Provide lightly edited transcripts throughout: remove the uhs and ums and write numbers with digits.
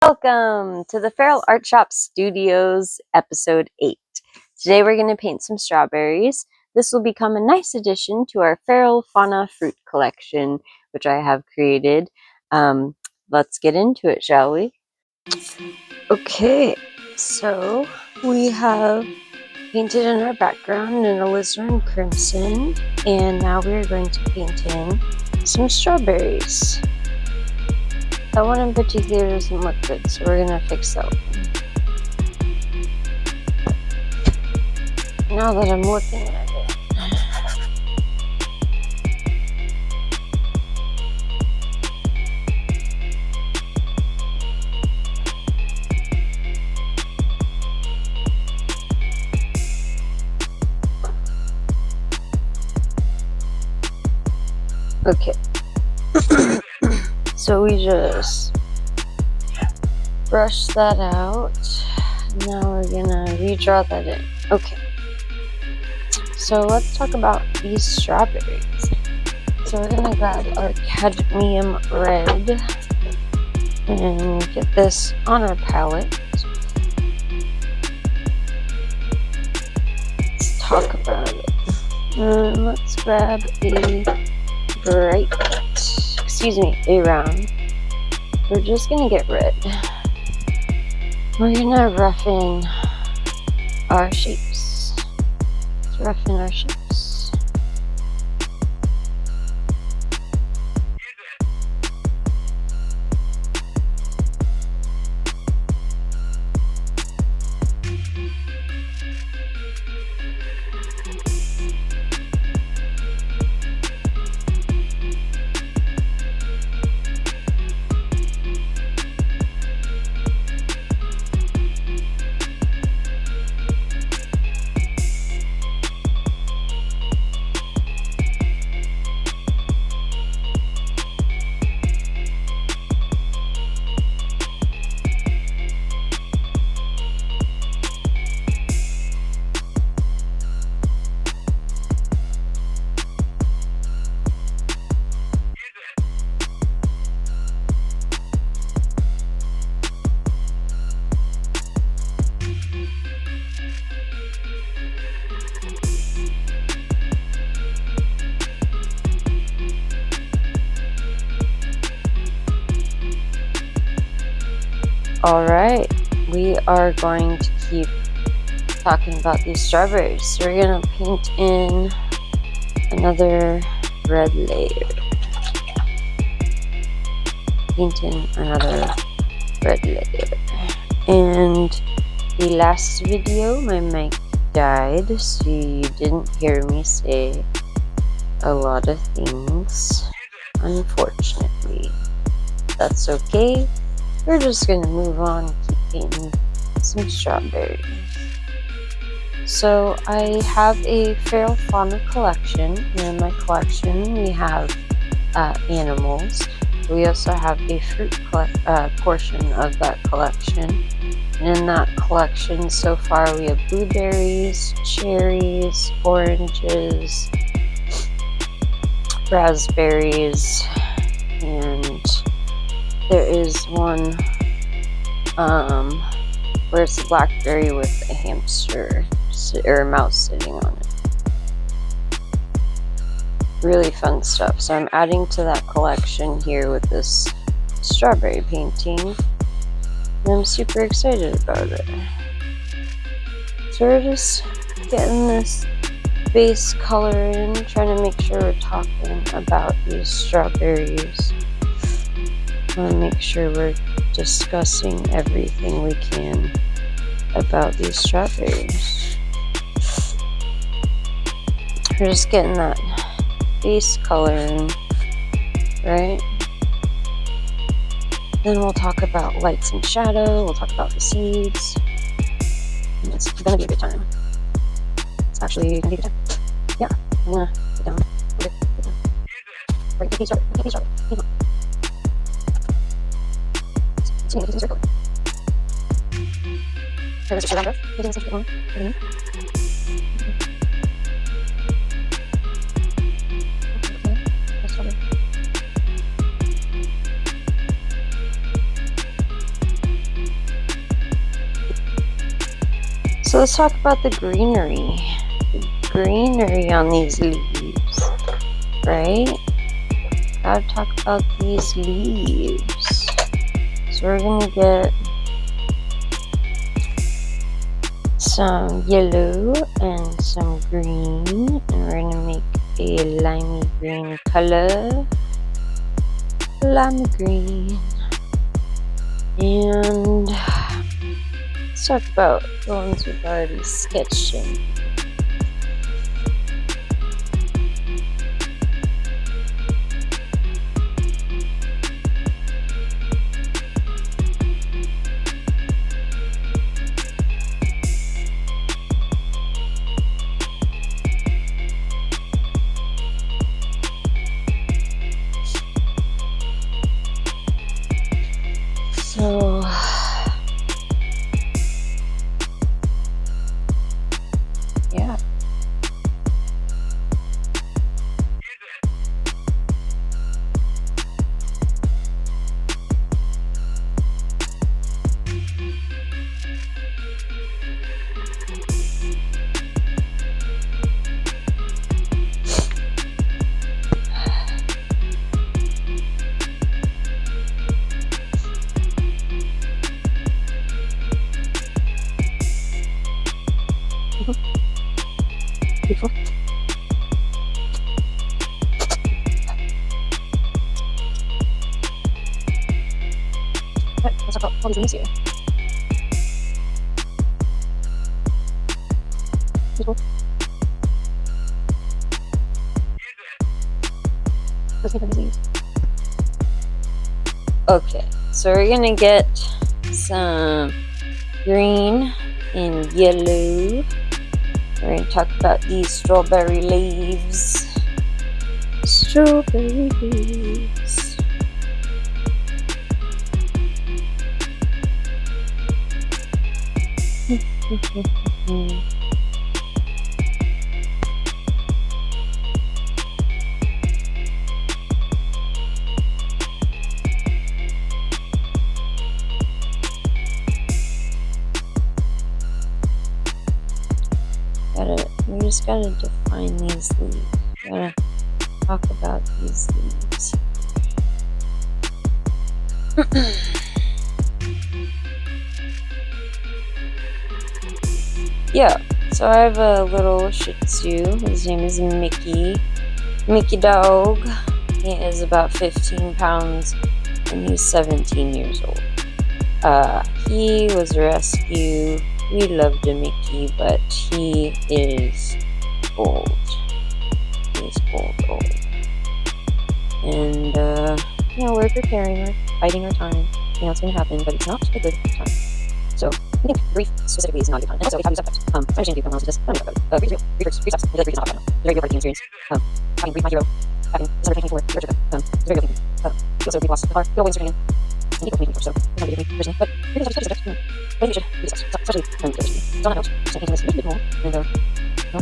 Welcome to the Feral Art Shop Studios, episode 8. Today we're going to paint some strawberries. This will become a nice addition to our Feral Fauna fruit collection, which I have created. Let's get into it, shall we? Okay, so we have painted in our background in alizarin crimson, and now we're going to paint in some strawberries. That one in particular doesn't look good, so we're gonna fix that one. Now that I'm looking at it. Okay. So we just brush that out. Now we're gonna redraw that in. Okay. So let's talk about these strawberries. So we're gonna grab our cadmium red and get this on our palette. Let's talk about it. Let's grab a round. We're just gonna get red. We're gonna roughen our shapes. Let's roughen our shapes. Alright, we are going to keep talking about these strawberries. So we're going to paint in another red layer. Paint in another red layer. And the last video, my mic died, so you didn't hear me say a lot of things, unfortunately. That's okay. We're just going to move on and keep painting some strawberries. So I have a Feral Fauna collection. In my collection we have animals. We also have a fruit portion of that collection. And in that collection so far we have blueberries, cherries, oranges, raspberries, and there is one where it's a blackberry with a hamster or a mouse sitting on it. Really fun stuff. So I'm adding to that collection here with this strawberry painting, and I'm super excited about it. So we're just getting this base color in, trying to make sure we're talking about these strawberries. I want to make sure we're discussing everything we can about these strawberries. We're just getting that base color in, right? Then we'll talk about lights and shadow, we'll talk about the seeds, and it's gonna be a good time. It's actually gonna be a good time. Yeah, I'm gonna get down. Okay, get down. Right, keep start. Keep start. Keep on. It's gonna be circle. There's a shadow around us. There's a circle. Okay, let's start. So let's talk about the greenery. The greenery on these leaves, right? Gotta talk about these leaves. So we're gonna get some yellow and some green, and we're gonna make a limey green color. Lime green. And let's talk about the ones we've already sketched in. So yeah. Beautiful. Alright, let's talk about all these leaves here. Beautiful. Let's get these leaves. Okay, so we're gonna get some green and yellow. We're gonna talk about these strawberry leaves. Strawberry leaves. We just gotta define these leaves. We gotta talk about these leaves. Yeah, so I have a little Shih Tzu. His name is Mickey. Mickey dog. He is about 15 pounds and he's 17 years old. He was a rescue. We loved a Mickey, but he is old. He is old. And, we're preparing, we're biding our time. You know, it's gonna happen, but it's not a good time. So, I think grief specifically is not a good time. And also, how you subject. I understand you come this. I don't know about it. Grief is real. Grief is not a very real part of the human experience. Having grief, my hero, back in December 2024, it's a very real thing. We also lost the car, we always again. And people before, so it's not a good thing personally. But grief is such a subject. I think we should be discussed, especially when it's so on that note, just thinking this is really cool. And, no.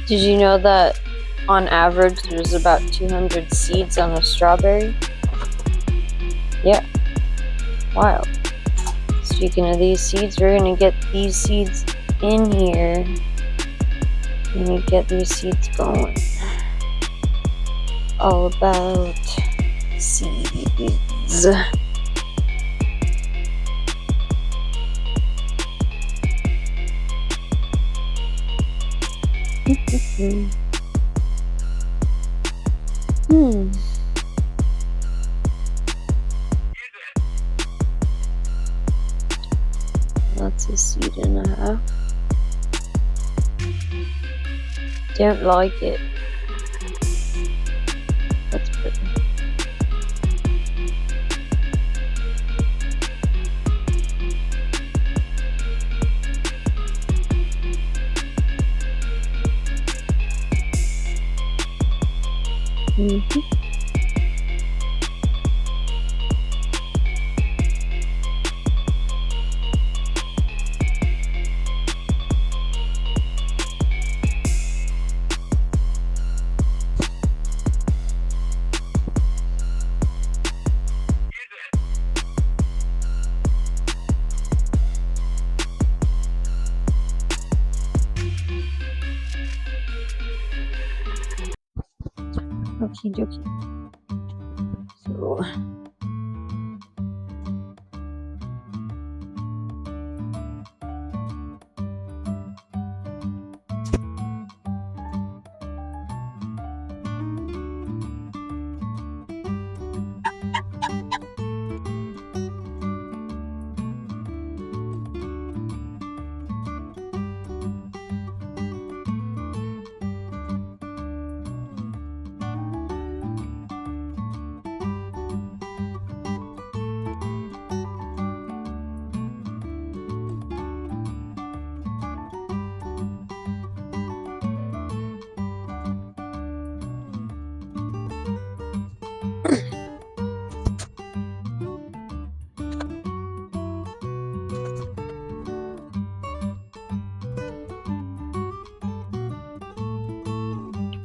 Did you know that on average there's about 200 seeds on a strawberry? Yeah, wild. Speaking of these seeds, we're gonna get these seeds in here. We're gonna get these seeds going. All about seeds. That's a seed and a half. Don't like it. That's pretty. Okie dokie. So.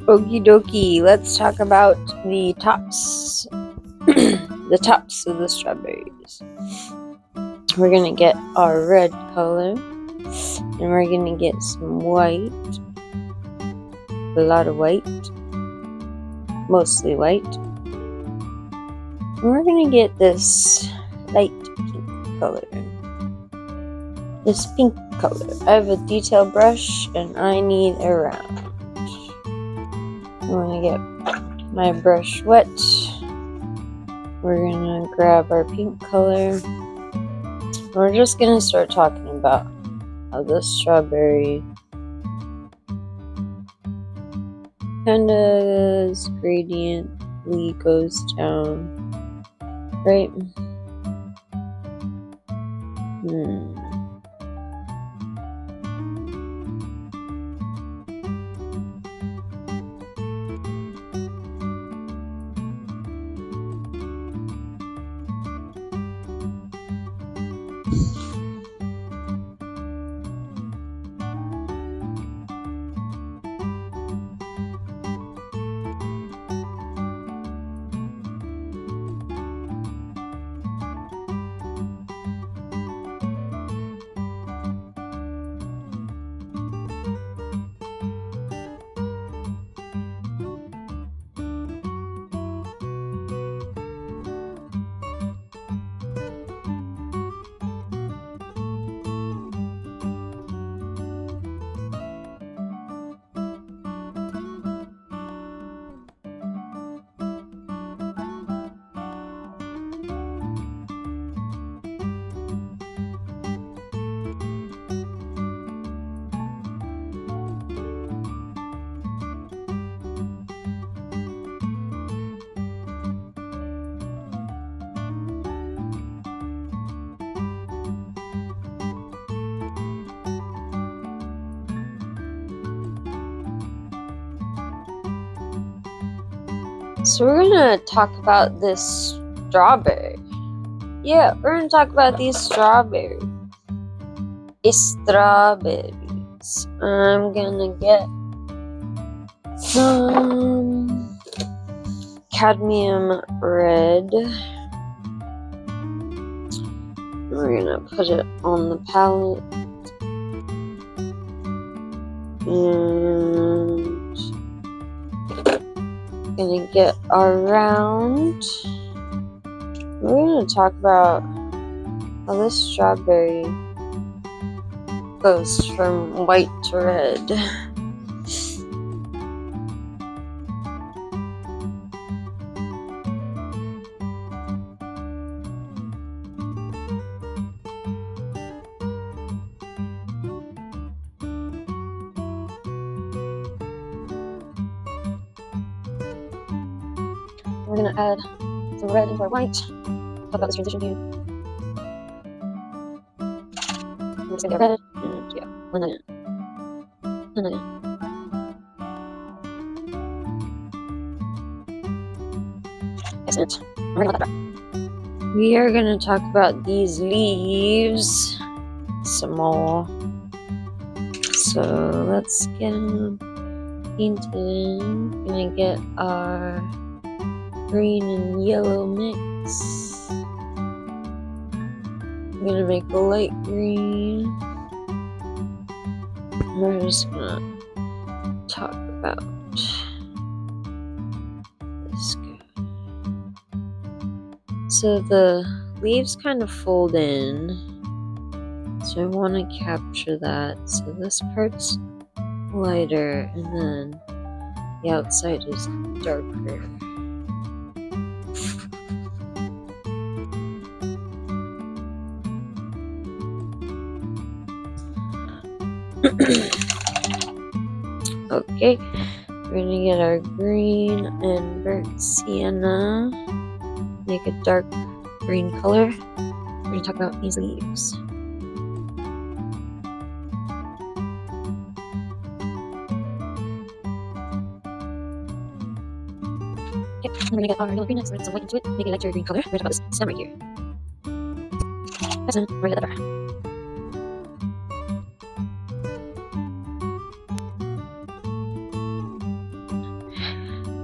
Okie dokie, let's talk about the tops. The tops of the strawberries. We're gonna get our red color, and we're gonna get some white. A lot of white. Mostly white. And we're gonna get this light pink color. This pink color. I have a detail brush, and I need a round. I'm gonna get my brush wet. We're gonna grab our pink color. We're just gonna start talking about how the strawberry kind of gradiently goes down, right? So we're gonna talk about this strawberry. Yeah, we're gonna talk about these strawberries. Strawberries. I'm gonna get some cadmium red. We're gonna put it on the palette. And gonna get our round. We're gonna talk about how this strawberry goes from white to red. We're gonna add some red into our white. Talk about this transition here. I'm just gonna get red, and yeah, blend that in. Blend that in. Excellent. We're gonna let that dry. We are gonna talk about these leaves some more. So let's get them painted in. Gonna get our green and yellow mix. I'm gonna make a light green. We're just gonna talk about this guy. So the leaves kind of fold in, so I want to capture that. So this part's lighter, and then the outside is darker. Okay, we're gonna get our green and burnt sienna, make a dark green color. We're gonna talk about these leaves. Okay, I'm gonna get our yellow green next. We're gonna add some white into it, make it a lighter green color. We're gonna talk about this stem right here. That's it. We're gonna let that dry.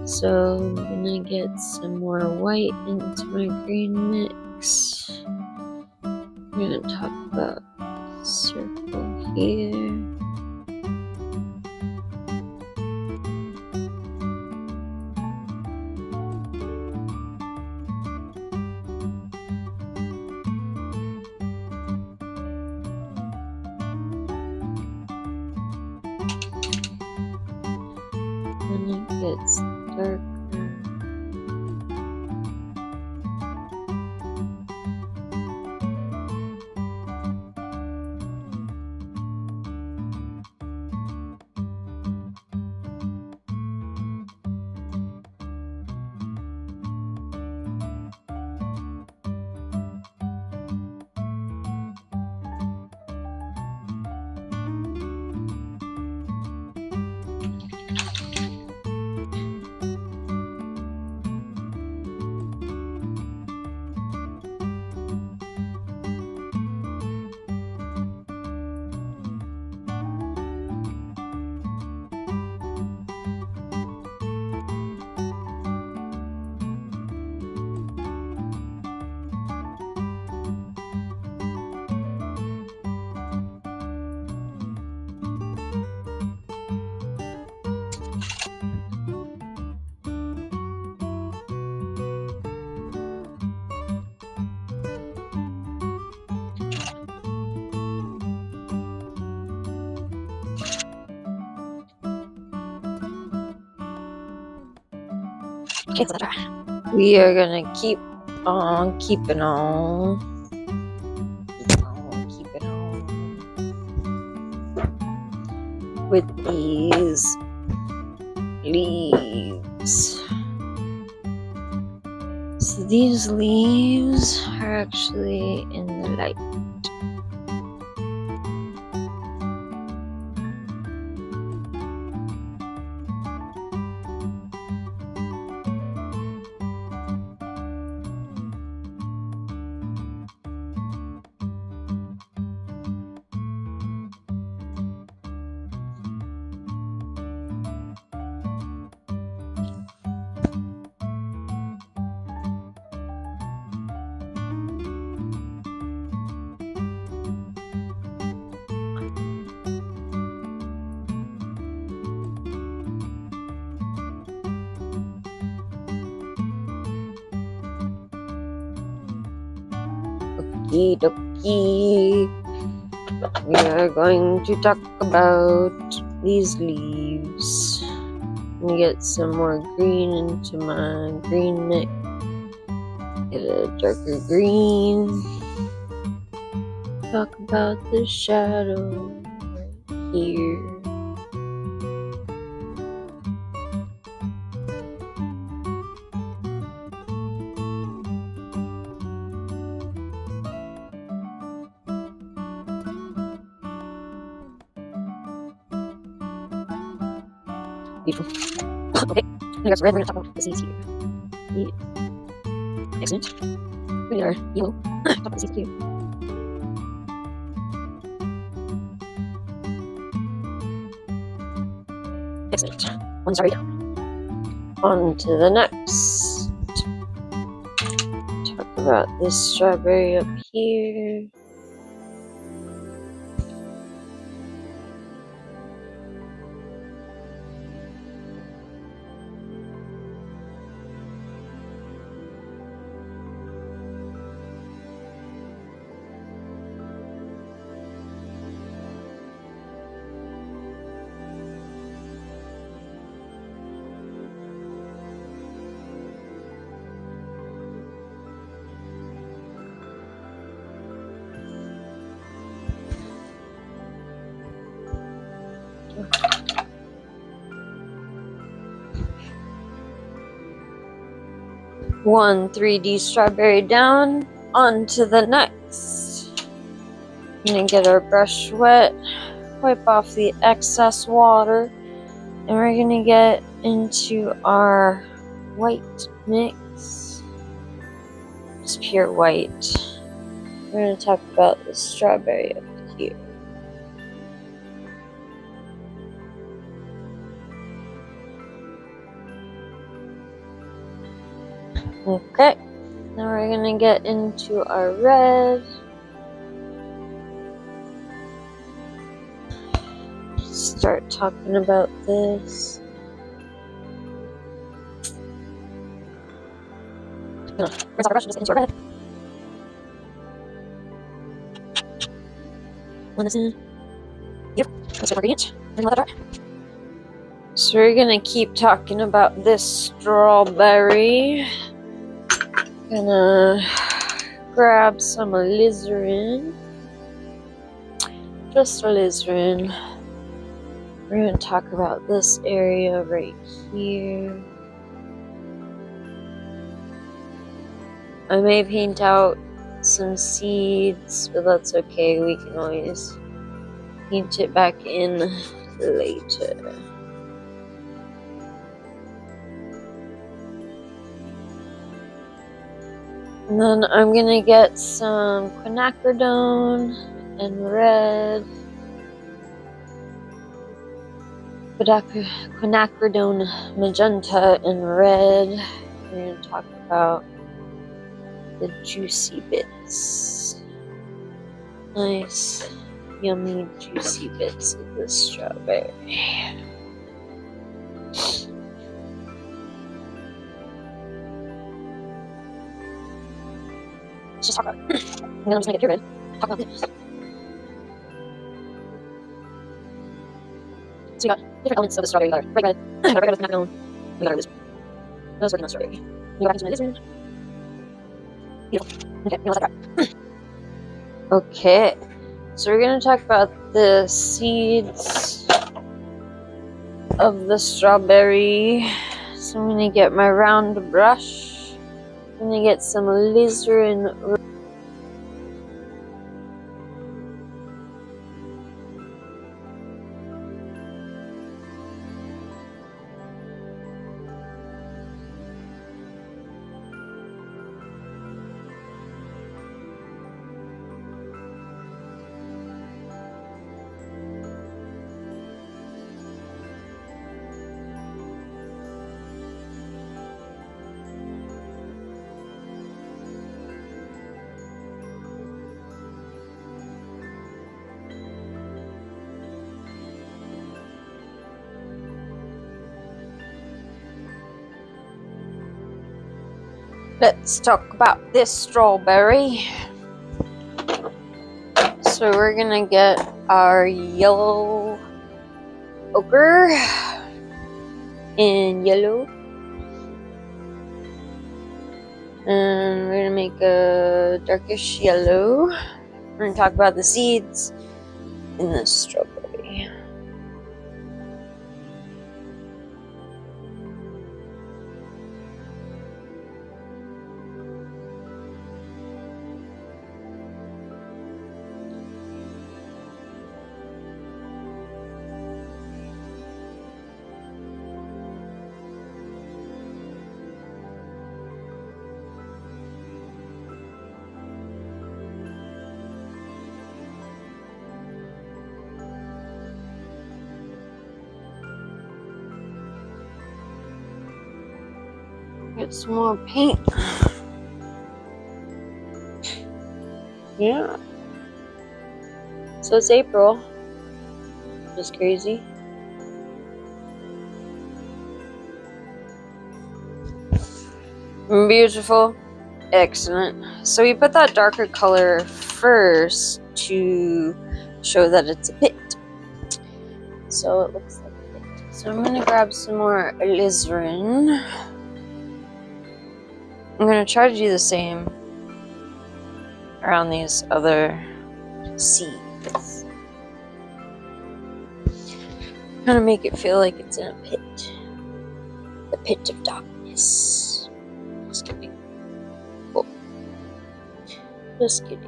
So I'm gonna get some more white into my green mix. I'm gonna talk about the circle here. And it gets darker. Okay, so that's dry. We are gonna keep on keeping on. Keep on with these leaves. So these leaves are actually in the light. Okie dokie. We are going to talk about these leaves. I'm gonna get some more green into my green mix. Get a darker green. Talk about the shadow right here. Beautiful. Okay, we got some red. We're gonna talk about the seeds here. Yeah. Excellent. We are yellow. Talk about the seeds here. Excellent. One strawberry down. On to the next. Talk about this strawberry up here. One 3D strawberry down. On to the next. I'm gonna get our brush wet, wipe off the excess water, and we're gonna get into our white mix. Just pure white. We're gonna talk about the strawberry up here. Okay, now we're gonna get into our red. Start talking about this. Rinse off our brush and just get into our red. Blend this in. Beautiful. Let's get more ingredient. And let that dry. So we're gonna keep talking about this strawberry. Gonna grab some alizarin. Just alizarin. We're gonna talk about this area right here. I may paint out some seeds, but that's okay. We can always paint it back in later. And then I'm gonna get some quinacridone and red. Quinacridone magenta and red. We're gonna talk about the juicy bits. Nice, yummy, juicy bits of the strawberry. Let's just talk about it. And then I'm just gonna get pure red. Talk about this. So we got different elements of the strawberry. We got our bright red, we got our red with quinacridone, we got our alizarin. I was working on strawberry. We got into my alizarin. Beautiful. Okay, now let that dry. Okay, so we're gonna talk about the seeds of the strawberry. So I'm gonna get my round brush. I'm gonna get some alizarin. Let's talk about this strawberry. So we're gonna get our yellow ochre in yellow. And we're gonna make a darkish yellow. We're gonna talk about the seeds in the strawberry. Get some more paint. Yeah. So it's April. Just crazy. Beautiful. Excellent. So we put that darker color first to show that it's a pit. So it looks like a pit. So I'm gonna grab some more alizarin. I'm gonna try to do the same around these other seeds. Kind of make it feel like it's in a pit. The pit of darkness. Just kidding. Oh. Just kidding.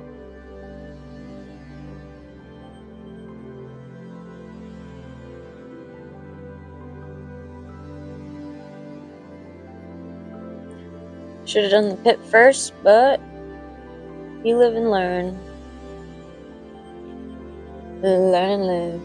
Should have done the pit first, but you live and learn. Learn and live.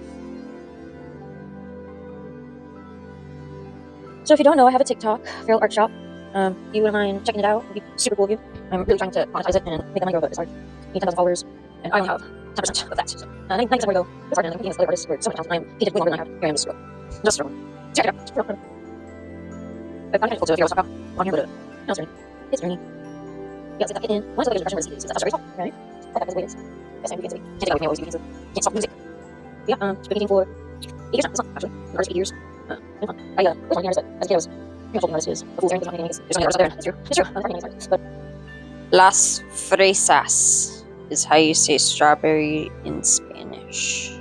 So if you don't know, I have a TikTok, Feral Art Shop. If you wouldn't mind checking it out, it'd be super cool of you. I'm really trying to monetize it and make that money grow, but it's hard. I need 10,000 followers, and I only have 10% of that. So 90% where to go. It's hard, and I'm competing with other artists who are so much talented. I am painted way longer than I have. Here I am just struggling. Check it out. I've gotten to Feral Shop on here, but no, it's Ernie. It's Ernie. Yeah, it's like that in. One of the impression where the seed is. That's very tall, right? Like that is the way it is. Yes, I'm can't take that away from me. Always do can't stop music. But yeah, it's been painting for 8 years now. It's not actually. The artist 8 years. It's fun. I was one artist, but as a kid I was consulting artist is the Fool's Errand. There's so many artists out there. It's true. It's true. I'm not artist, but Las fresas is how you say strawberry in Spanish.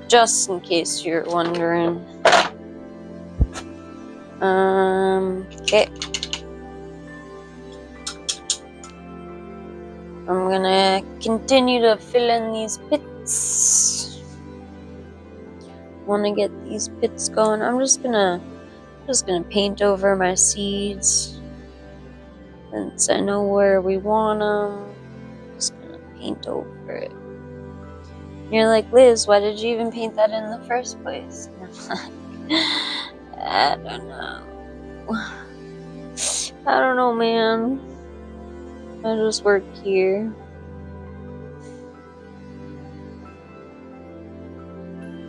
Just in case you're wondering. Okay. I'm gonna continue to fill in these pits. Want to get these pits going. I'm just gonna paint over my seeds since I know where we want them. Just gonna paint over it. You're like, Liz, why did you even paint that in the first place? I don't know. I don't know, man. I just work here.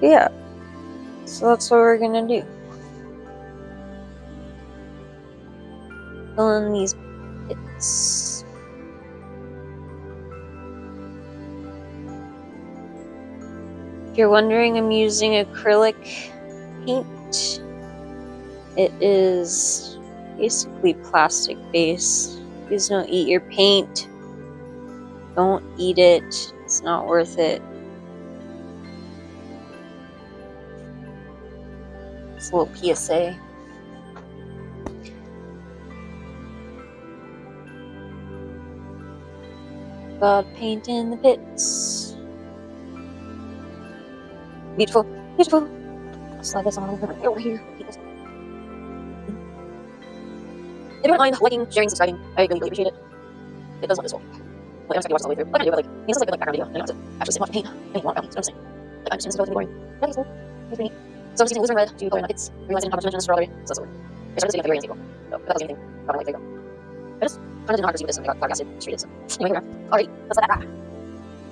Yeah. So that's what we're gonna do. Fill in these pits. If you're wondering, I'm using acrylic paint. It is basically plastic base. Please don't eat your paint. Don't eat it. It's not worth it. It's a little PSA. God, paint in the pits. Beautiful, beautiful. Slide this on over here. If you don't mind liking, sharing, subscribing, I really, really appreciate it. It does want this whole. Like, I'm just gonna watch this all the way through. What can I do? Like, this is like background video. I don't have to actually sit and watch paint. I want about things. You know what I'm saying? Like, I'm just gonna boring. That is cool. It's pretty neat. So I'm just using alizarin red to color in the pits, realizing how much mention strawberry. So that's the word. I started sitting at February and April. So if that doesn't mean anything, probably like, there you go. I just kind of did not pursue this and I got flabbergasted and treated. So anyway, here we are. Alright, let's let that rock.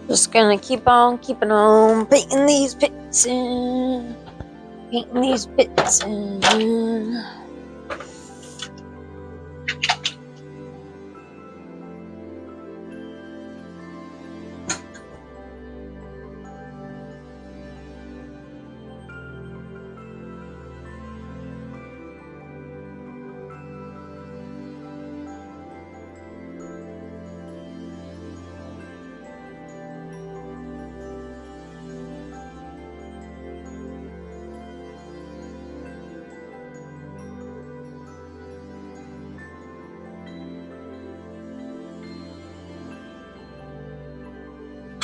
Just gonna keep on keeping on painting these pits in. Painting these pits in.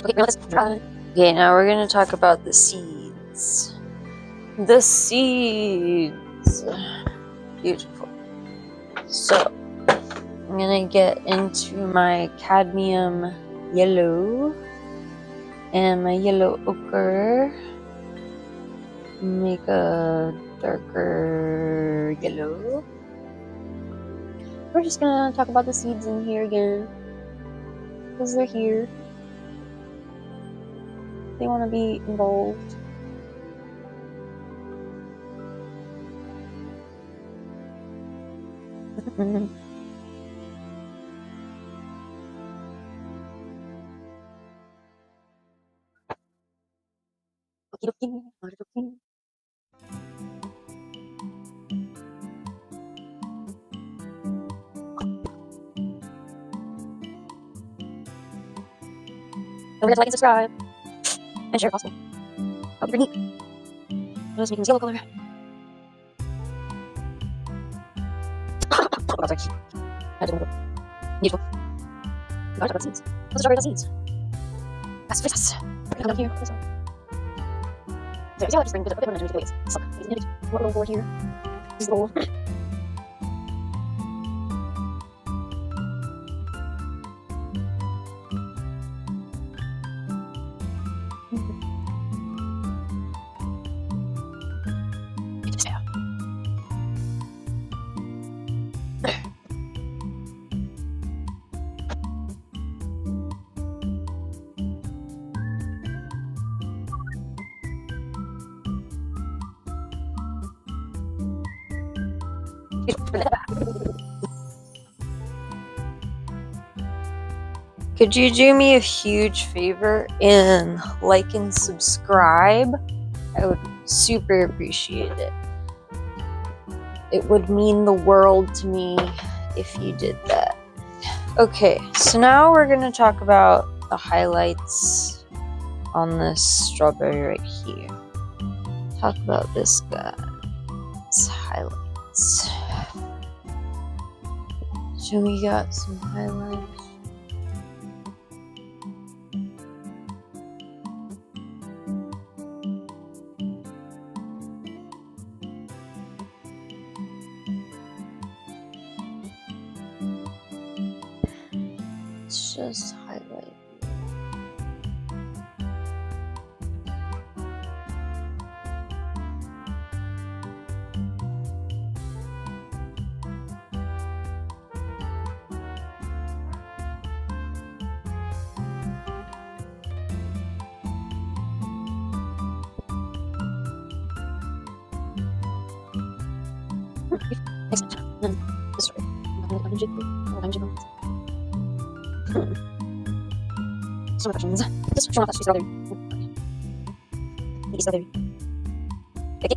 Okay, now we're gonna talk about the seeds. The seeds. Beautiful. So, I'm gonna get into my cadmium yellow and my yellow ochre. Make a darker yellow. We're just gonna talk about the seeds in here again, because they're here. They want to be involved. Don't forget to like and subscribe. And share if possible. That would be pretty neat. I'm just making this yellow color. Oh, God, sorry. I didn't know. Beautiful. We gotta talk about seeds. Let's talk about seeds. That's fast. We're gonna come down here. This one. So, see how I just bring the different underneath the waves. Suck. What roll forward here? This is the roll. Could you do me a huge favor and like and subscribe? I would super appreciate it. It would mean the world to me if you did that. Okay, so now we're going to talk about the highlights on this strawberry right here. Talk about this guy. It's highlights. So we got some highlights. Let's just highlight. Excellent. Then this story. So many questions. Just show off that she's strawberry. Maybe strawberry. Okay.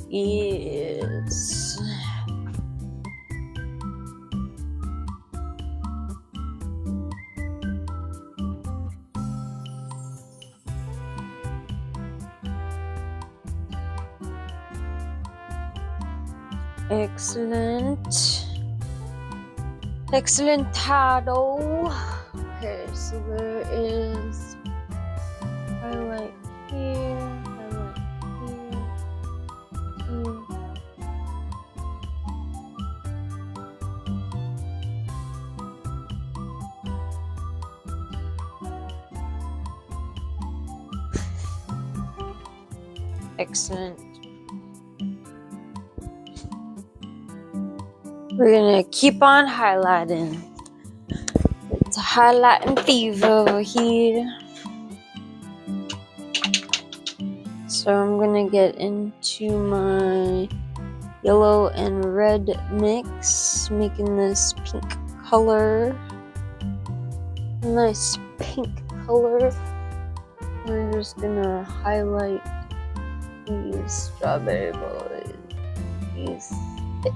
Yes. Excellent. Excellentado. Okay, so there is highlight here, highlight here, here. Excellent. We're gonna keep on highlighting. It's a highlighting fever over here. So I'm gonna get into my yellow and red mix, making this pink color. Nice pink color. We're just gonna highlight these strawberry boys. These bits.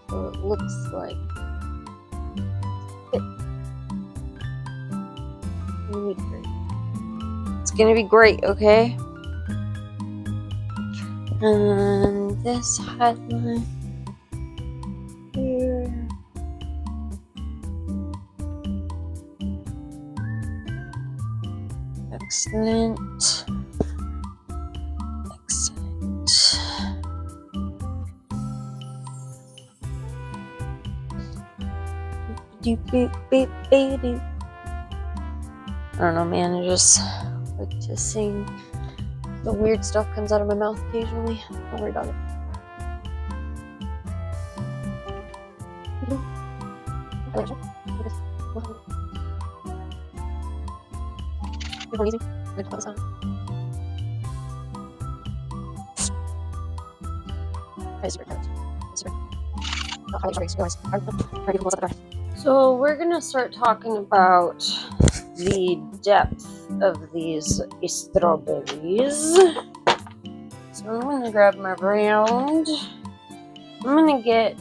So it looks like it. It's gonna be great, okay? And this highlight here. Excellent. Excellent. I don't know, man. I just like to sing. The weird stuff comes out of my mouth occasionally. Don't worry about it. So we're gonna start talking about the depth of these strawberries. So I'm gonna grab my round. I'm gonna get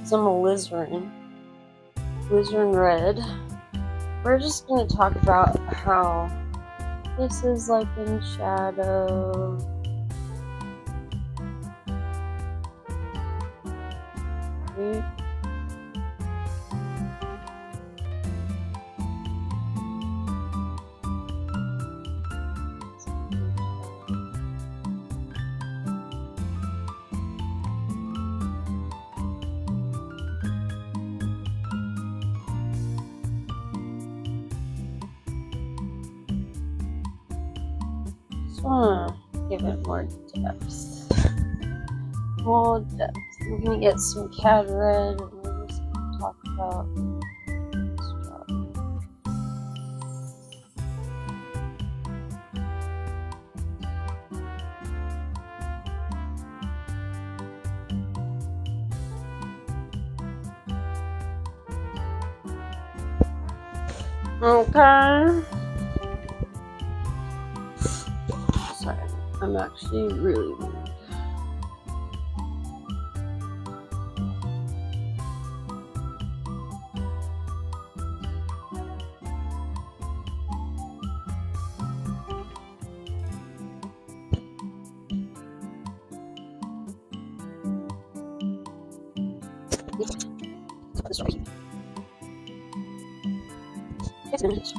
some alizarin red. We're just gonna talk about how this is like in shadow. Right? Just wanna give it more depth. More depth. I'm gonna get some cad red and we're just gonna talk about strawberry. Okay. Sorry, I'm actually really weird. It's finished.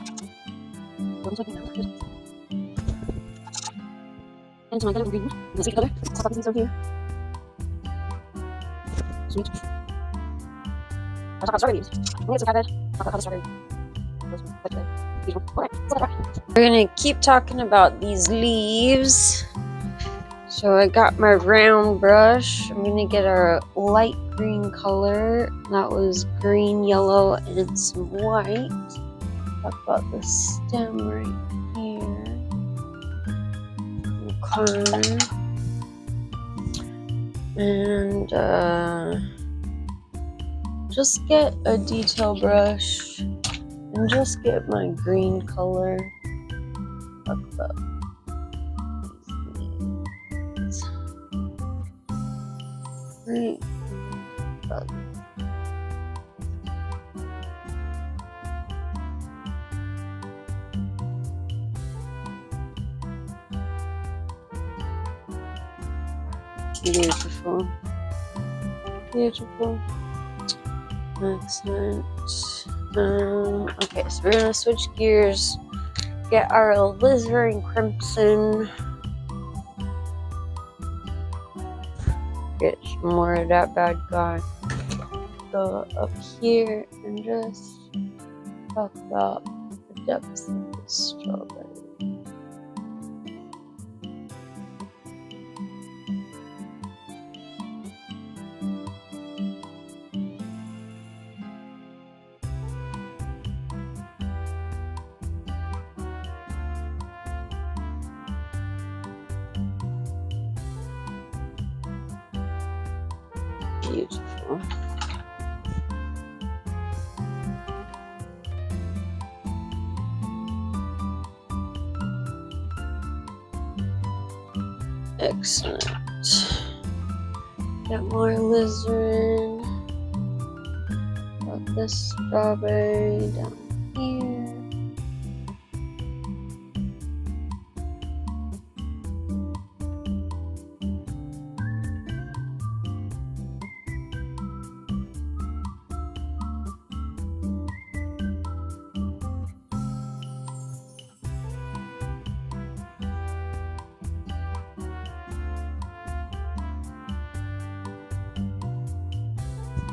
And my color green. The sweet color. Stop the seeds over here. Sweet. I'll talk about strawberry leaves. I'm gonna get some cabbage. Talk about how the strawberry goes. We're gonna keep talking about these leaves. So I got my round brush. I'm gonna get a light green color. That was green, yellow, and some white. Talk about the stem right here. Okay. And just get a detail brush and just get my green color. Talk about these leaves. Right. Beautiful. Beautiful. Excellent. Okay, so we're gonna switch gears. Get our alizarin crimson. Get some more of that bad guy. Go up here and just talk about the depth of the strawberry. Beautiful. Excellent. Get more alizarin. Got this strawberry down here.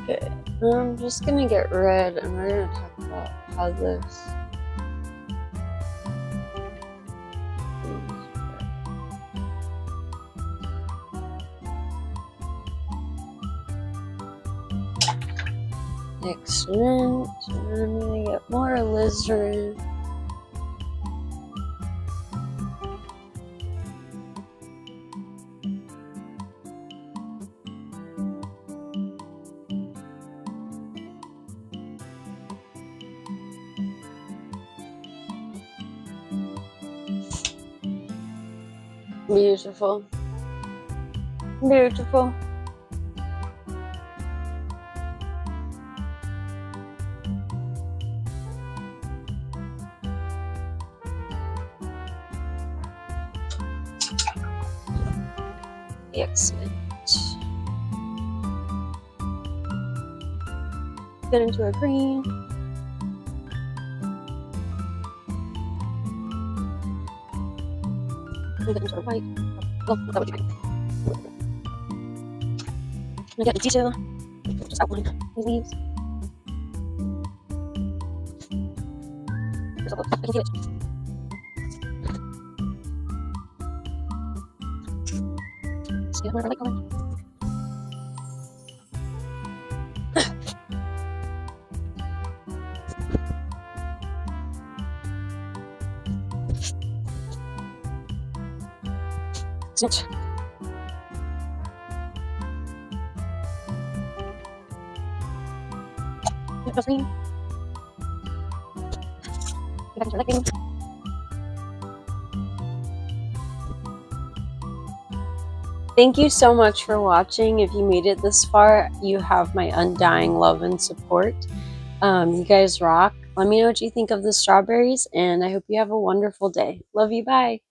Okay, I'm just gonna get red and we're gonna talk about how this excellent. And I'm gonna get more alizarin. Beautiful. Beautiful. Excellent. Get into our green. Get into our white. Well, that would be green. I'm gonna get in detail. Just outline these leaves. I can see it. See another light color. Snitch. Green. Get back into our light green. Thank you so much for watching. If you made it this far, you have my undying love and support. You guys rock. Let me know what you think of the strawberries, and I hope you have a wonderful day. Love you. Bye.